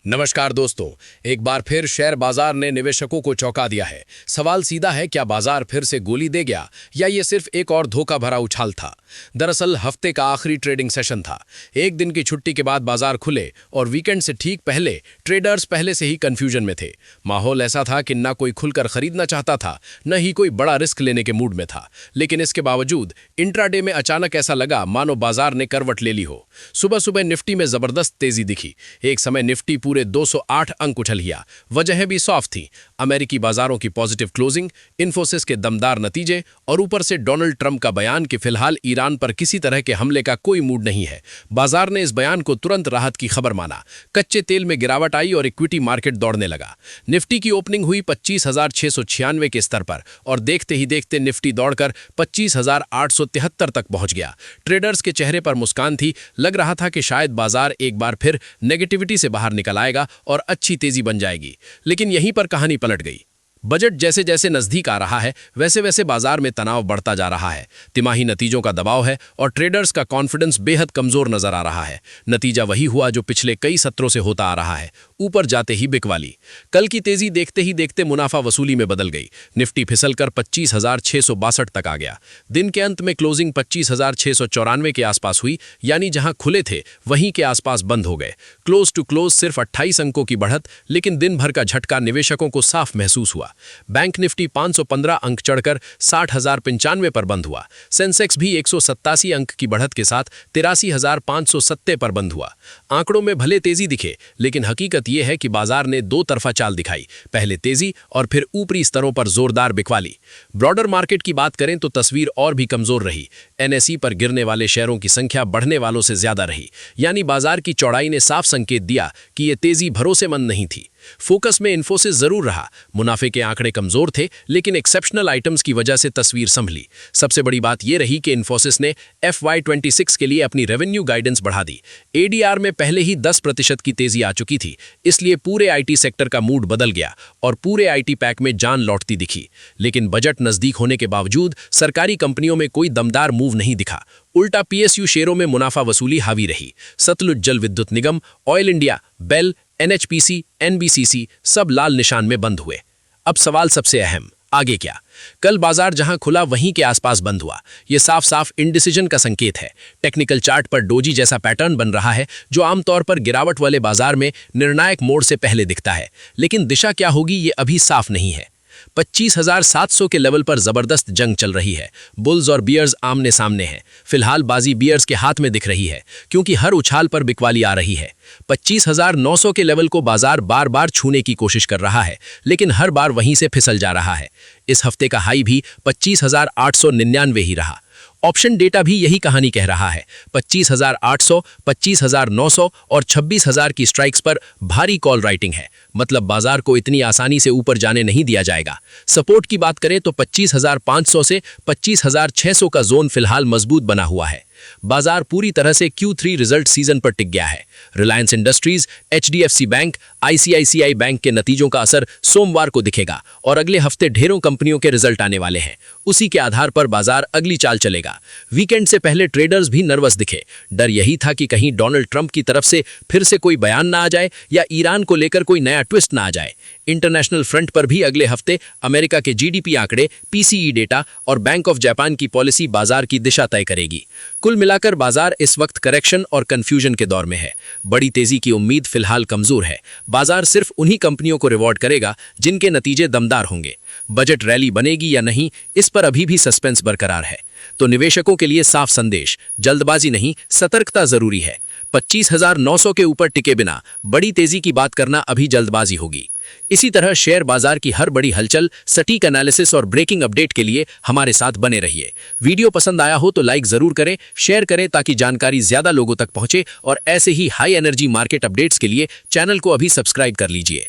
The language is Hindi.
नमस्कार दोस्तों, एक बार फिर शेयर बाजार ने निवेशकों को चौंका दिया है। सवाल सीधा है, क्या बाजार फिर से गोली दे गया या ये सिर्फ एक और धोखा भरा उछाल था। दरअसल हफ्ते का आखिरी ट्रेडिंग सेशन था। एक दिन की छुट्टी के बाद बाजार खुले और वीकेंड से ठीक पहले ट्रेडर्स पहले से ही कंफ्यूजन में थे। माहौल ऐसा था कि न कोई खुलकर खरीदना चाहता था, न ही कोई बड़ा रिस्क लेने के मूड में था। लेकिन इसके बावजूद इंट्राडे में अचानक ऐसा लगा मानो बाजार ने करवट ले ली हो। सुबह सुबह निफ्टी में जबरदस्त तेजी दिखी। एक समय निफ्टी पूरे 208 अंक उछल गया। वजह भी सॉफ्ट थी, अमेरिकी बाजारों की पॉजिटिव क्लोजिंग, इन्फोसिस के दमदार नतीजे और ऊपर से डोनाल्ड ट्रंप का बयान कि फिलहाल ईरान पर किसी तरह के हमले का कोई मूड नहीं है। बाजार ने इस बयान को तुरंत राहत की खबर माना। कच्चे तेल में गिरावट आई और इक्विटी मार्केट दौड़ने लगा। निफ्टी की ओपनिंग हुई 25,696 के स्तर पर और देखते ही देखते निफ्टी दौड़कर 25,873 तक पहुंच गया। ट्रेडर्स के चेहरे पर मुस्कान थी। लग रहा था कि शायद बाजार एक बार फिर नेगेटिविटी से बाहर निकल आएगा और अच्छी तेजी बन जाएगी। लेकिन यहीं पर कहानी पलट गई। बजट जैसे जैसे नजदीक आ रहा है वैसे वैसे बाजार में तनाव बढ़ता जा रहा है। तिमाही नतीजों का दबाव है और ट्रेडर्स का कॉन्फिडेंस बेहद कमजोर नजर आ रहा है। नतीजा वही हुआ जो पिछले कई सत्रों से होता आ रहा है, ऊपर जाते ही बिकवाली। कल की तेजी देखते ही देखते मुनाफा वसूली में बदल गई। निफ्टी फिसलकर 25,662 तक आ गया। दिन के अंत में क्लोजिंग 25,694 के आसपास हुई, यानी जहां खुले थे वहीं के आसपास बंद हो गए। क्लोज टू क्लोज सिर्फ 28 अंकों की बढ़त, लेकिन दिन भर का झटका निवेशकों को साफ महसूस हुआ। बैंक निफ्टी 515 अंक चढ़कर 60,095 पर बंद हुआ। सेंसेक्स भी 187 अंक की बढ़त के साथ 83,570 पर बंद हुआ। आंकड़ों में भले तेजी दिखे, लेकिन हकीकत यह है कि बाजार ने दो तरफा चाल दिखाई, पहले तेजी और फिर ऊपरी स्तरों पर जोरदार बिकवाली। ब्रॉडर मार्केट की बात करें तो तस्वीर और भी कमजोर रही। एनएसई पर गिरने वाले शेयरों की संख्या बढ़ने वालों से ज्यादा रही, यानी बाजार की चौड़ाई ने साफ संकेत दिया कि यह तेजी भरोसेमंद नहीं थी। फोकस में इन्फोसिस जरूर रहा। मुनाफे के आंकड़े कमजोर थे, लेकिन एक्सेप्शनल आइटम्स की वजह से तस्वीर संभली। सबसे बड़ी बात यह रही कि इन्फोसिस ने FY26 के लिए अपनी रेवेन्यू गाइडेंस बढ़ा दी। एडीआर में पहले ही 10% की तेजी आ चुकी थी, इसलिए पूरे आईटी सेक्टर का मूड बदल गया और पूरे आईटी पैक में जान लौटती दिखी। लेकिन बजट नजदीक होने के बावजूद सरकारी कंपनियों में कोई दमदार मूव नहीं दिखा। उल्टा PSU शेयरों में मुनाफा वसूली हावी रही। Satluj Jal Vidyut Nigam, Oil India, BEL, NHPC, NBCC सब लाल निशान में बंद हुए। अब सवाल सबसे अहम, आगे क्या? कल बाजार जहां खुला वहीं के आसपास बंद हुआ। यह साफ साफ इंडिसीजन का संकेत है। टेक्निकल चार्ट पर डोजी जैसा पैटर्न बन रहा है, जो आमतौर पर गिरावट वाले बाजार में निर्णायक मोड़ से पहले दिखता है। लेकिन दिशा क्या होगी ये अभी साफ नहीं है। 25,700 के लेवल पर जबरदस्त जंग चल रही है। बुल्स और बियर्स आमने सामने हैं। फिलहाल बाजी बियर्स के हाथ में दिख रही है, क्योंकि हर उछाल पर बिकवाली आ रही है। 25,900 के लेवल को बाजार बार बार छूने की कोशिश कर रहा है, लेकिन हर बार वहीं से फिसल जा रहा है। इस हफ्ते का हाई भी 25,899 ही रहा। ऑप्शन डेटा भी यही कहानी कह रहा है। 25,800, 25,900 और 26,000 की स्ट्राइक्स पर भारी कॉल राइटिंग है। मतलब बाजार को इतनी आसानी से ऊपर जाने नहीं दिया जाएगा। सपोर्ट की बात करें तो 25,500 से 25,600 का जोन फिलहाल मजबूत बना हुआ है। बाजार पूरी तरह से Q3 रिजल्ट सीजन पर टिक गया है। Reliance industries, HDFC bank, ICICI bank के नतीजों का असर सोमवार को दिखेगा और अगले हफ्ते ढेरों कंपनियों के रिजल्ट आने वाले हैं। उसी के आधार पर बाजार अगली चाल चलेगा। वीकेंड से पहले ट्रेडर्स भी नर्वस दिखे। डर यही था कि कहीं डोनाल्ड ट्रंप की तरफ से फिर से कोई बयान ना आ जाए या ईरान को लेकर कोई नया ट्विस्ट ना आ जाए। इंटरनेशनल फ्रंट पर भी अगले हफ्ते अमेरिका के GDP आंकड़े, PCE डेटा और बैंक ऑफ जापान की पॉलिसी बाजार की दिशा तय करेगी। कुल मिलाकर बाजार इस वक्त करेक्शन और कंफ्यूजन के दौर में है। बड़ी तेजी की उम्मीद फिलहाल कमजोर है। बाजार सिर्फ उन्हीं कंपनियों को रिवॉर्ड करेगा जिनके नतीजे दमदार होंगे। बजट रैली बनेगी या नहीं, इस पर अभी भी सस्पेंस बरकरार है। तो निवेशकों के लिए साफ संदेश, जल्दबाजी नहीं, सतर्कता जरूरी है। 25,900 के ऊपर टिके बिना बड़ी तेजी की बात करना अभी जल्दबाजी होगी। इसी तरह शेयर बाजार की हर बड़ी हलचल, सटीक एनालिसिस और ब्रेकिंग अपडेट के लिए हमारे साथ बने रहिए। वीडियो पसंद आया हो तो लाइक जरूर करें, शेयर करें ताकि जानकारी ज्यादा लोगों तक पहुंचे और ऐसे ही हाई एनर्जी मार्केट अपडेट्स के लिए चैनल को अभी सब्सक्राइब कर लीजिए।